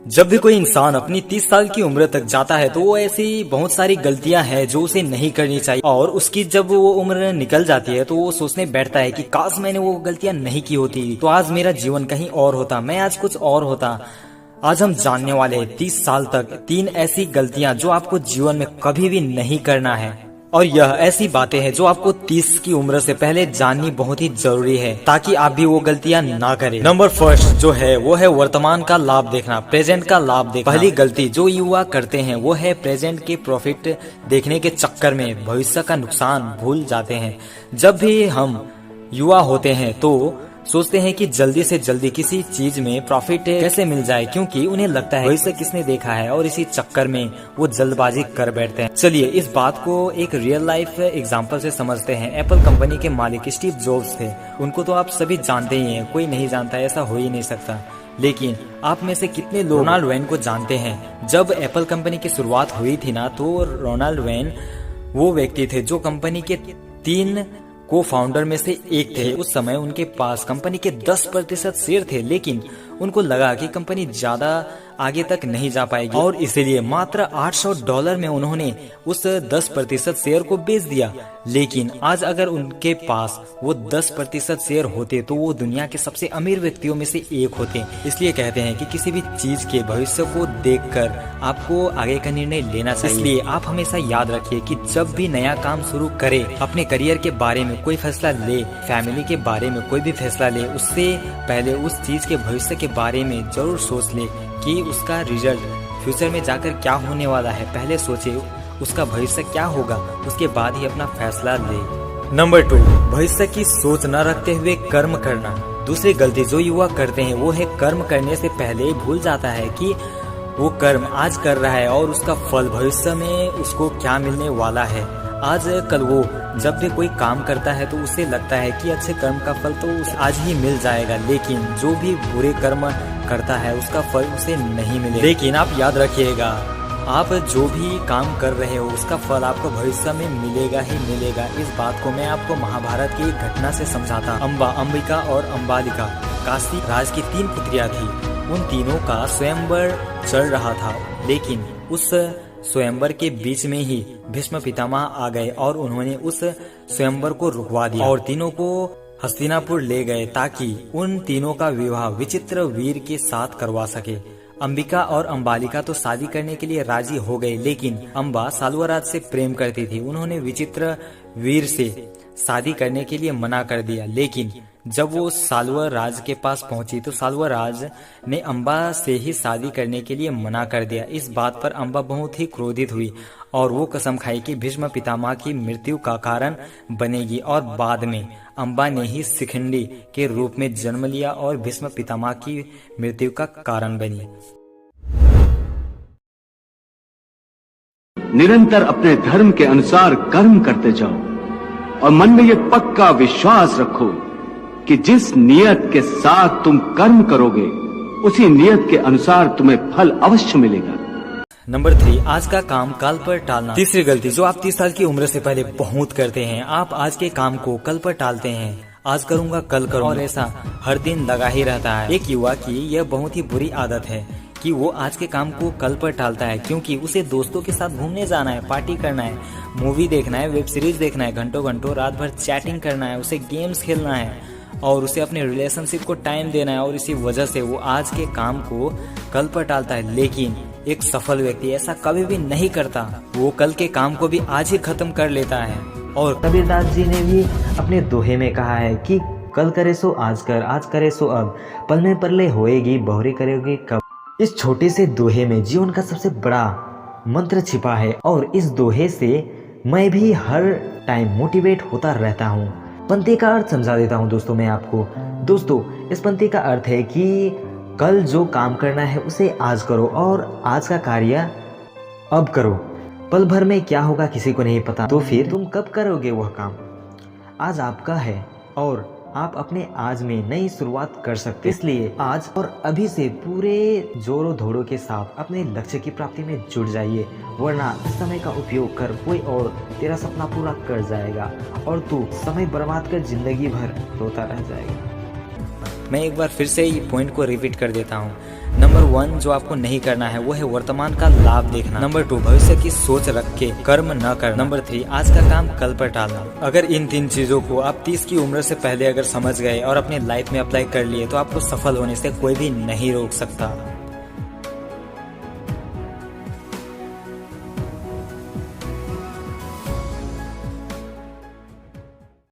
जब भी कोई इंसान अपनी 30 साल की उम्र तक जाता है तो वो ऐसी बहुत सारी गलतियां हैं जो उसे नहीं करनी चाहिए, और उसकी जब वो उम्र निकल जाती है तो वो सोचने बैठता है कि काश मैंने वो गलतियां नहीं की होती तो आज मेरा जीवन कहीं और होता, मैं आज कुछ और होता। आज हम जानने वाले हैं 30 साल तक 3 ऐसी गलतियां जो आपको जीवन में कभी भी नहीं करना है, और यह ऐसी बातें हैं जो आपको 30 की उम्र से पहले जाननी बहुत ही जरूरी है ताकि आप भी वो गलतियां ना करें। नंबर फर्स्ट जो है वो है वर्तमान का लाभ देखना, प्रेजेंट का लाभ देखना। पहली गलती जो युवा करते हैं वो है प्रेजेंट के प्रॉफिट देखने के चक्कर में भविष्य का नुकसान भूल जाते हैं। जब भी हम युवा होते हैं तो सोचते हैं कि जल्दी से जल्दी किसी चीज में प्रॉफिट कैसे मिल जाए, क्योंकि उन्हें लगता है भविष्य किसने देखा है, और इसी चक्कर में वो जल्दबाजी कर बैठते हैं। चलिए इस बात को एक रियल लाइफ एग्जांपल से समझते हैं। एप्पल कंपनी के मालिक स्टीव जॉब्स थे। उनको तो आप सभी जानते ही हैं, कोई नहीं जानता, ऐसा हो ही नहीं सकता। लेकिन आप में से कितने लोग रोनाल्ड वेन को जानते हैं? जब एप्पल कंपनी की शुरुआत हुई थी ना, तो रोनाल्ड वेन वो व्यक्ति थे जो कंपनी के 3 को फाउंडर में से एक थे। उस समय उनके पास कंपनी के 10% शेयर थे, लेकिन उनको लगा कि कंपनी ज्यादा आगे तक नहीं जा पाएगी, और इसीलिए मात्र $800 में उन्होंने उस 10% शेयर को बेच दिया। लेकिन आज अगर उनके पास वो 10% शेयर होते तो वो दुनिया के सबसे अमीर व्यक्तियों में से एक होते। इसलिए कहते हैं कि किसी भी चीज के भविष्य को देखकर आपको आगे का निर्णय लेना चाहिए। इसलिए आप हमेशा याद रखिए कि जब भी नया काम शुरू करें, अपने करियर के बारे में कोई फैसला ले, फैमिली के बारे में कोई भी फैसला ले, उससे पहले उस चीज के भविष्य के बारे में जरूर सोच ले कि उसका रिजल्ट फ्यूचर में जाकर क्या होने वाला है। पहले सोचे उसका भविष्य क्या होगा, उसके बाद ही अपना फैसला ले। नंबर 2, भविष्य की सोच न रखते हुए कर्म करना। दूसरी गलती जो युवा करते हैं वो है कर्म करने से पहले भूल जाता है कि वो कर्म आज कर रहा है और उसका फल भविष्य में उसको क्या मिलने वाला है। आज कल वो जब भी कोई काम करता है तो उसे लगता है कि अच्छे कर्म का फल तो आज ही मिल जाएगा, लेकिन जो भी बुरे कर्म करता है उसका फल उसे नहीं मिलेगा। लेकिन आप याद रखिएगा, आप जो भी काम कर रहे हो उसका फल आपको भविष्य में मिलेगा ही मिलेगा। इस बात को मैं आपको महाभारत की एक घटना से समझाता। अम्बा, अंबिका और अम्बालिका काशी राज की 3 पुत्रियां थी। उन तीनों का स्वयंवर चल रहा था, लेकिन उस स्वयंवर के बीच में ही भीष्म पितामह आ गए और उन्होंने उस स्वयंवर को रुकवा दिया और तीनों को हस्तिनापुर ले गए ताकि उन तीनों का विवाह विचित्र वीर के साथ करवा सके। अंबिका और अंबालिका तो शादी करने के लिए राजी हो गए, लेकिन अम्बा साल्वराज से प्रेम करती थी। उन्होंने विचित्र वीर से शादी करने के लिए मना कर दिया, लेकिन जब वो साल्वर राज के पास पहुंची तो साल्वर राज ने अम्बा से ही शादी करने के लिए मना कर दिया। इस बात पर अम्बा बहुत ही क्रोधित हुई और वो कसम खाई कि भीष्म पितामह की मृत्यु का कारण बनेगी, और बाद में अम्बा ने ही शिखंडी के रूप में जन्म लिया और भीष्म पितामह की मृत्यु का कारण बनी। निरंतर अपने धर्म के अनुसार कर्म करते जाओ और मन में ये पक्का विश्वास रखो कि जिस नियत के साथ तुम कर्म करोगे उसी नियत के अनुसार तुम्हें फल अवश्य मिलेगा। नंबर 3, आज का काम कल पर टालना। तीसरी गलती जो आप 30 साल की उम्र से पहले बहुत करते हैं, आप आज के काम को कल पर टालते हैं। आज करूंगा कल करूंगा, और ऐसा हर दिन लगा ही रहता है। एक युवा की यह बहुत ही बुरी आदत है कि वो आज के काम को कल पर टालता है, क्योंकि उसे दोस्तों के साथ घूमने जाना है, पार्टी करना है, मूवी देखना है, वेब सीरीज देखना है, घंटों घंटों रात भर चैटिंग करना है, उसे गेम्स खेलना है और उसे अपने रिलेशनशिप को टाइम देना है, और इसी वजह से वो आज के काम को कल पर टालता है। लेकिन एक सफल व्यक्ति ऐसा कभी भी नहीं करता, वो कल के काम को भी आज ही खत्म कर लेता है। और कबीरदास जी ने भी अपने दोहे में कहा है कि कल करे सो आज कर, आज करे सो अब, पल में परले होएगी, बहुरी करेगी कब। इस छोटे से दोहे में जीवन का सबसे बड़ा मंत्र छिपा है, और इस दोहे से मैं भी हर टाइम मोटिवेट होता रहता हूँ। पंक्ति का अर्थ समझा देता हूँ दोस्तों मैं आपको। दोस्तों, इस पंक्ति का अर्थ है कि कल जो काम करना है उसे आज करो, और आज का कार्य अब करो। पल भर में क्या होगा किसी को नहीं पता, तो फिर तुम कब करोगे वह काम? आज आपका है और आप अपने आज में नई शुरुआत कर सकते। इसलिए आज और अभी से पूरे जोरों धोड़ों के साथ अपने लक्ष्य की प्राप्ति में जुट जाइए, वरना इस समय का उपयोग कर कोई और तेरा सपना पूरा कर जाएगा और तू समय बर्बाद कर जिंदगी भर रोता रह जाएगा। मैं एक बार फिर से ये पॉइंट को रिपीट कर देता हूँ। नंबर 1 जो आपको नहीं करना है वो है वर्तमान का लाभ देखना। नंबर 2 भविष्य की सोच रख के कर्म न करना। नंबर 3 आज का काम कल पर टालना। अगर इन 3 चीजों को आप 30 की उम्र से पहले अगर समझ गए और अपने लाइफ में अप्लाई कर लिए तो आपको सफल होने से कोई भी नहीं रोक सकता।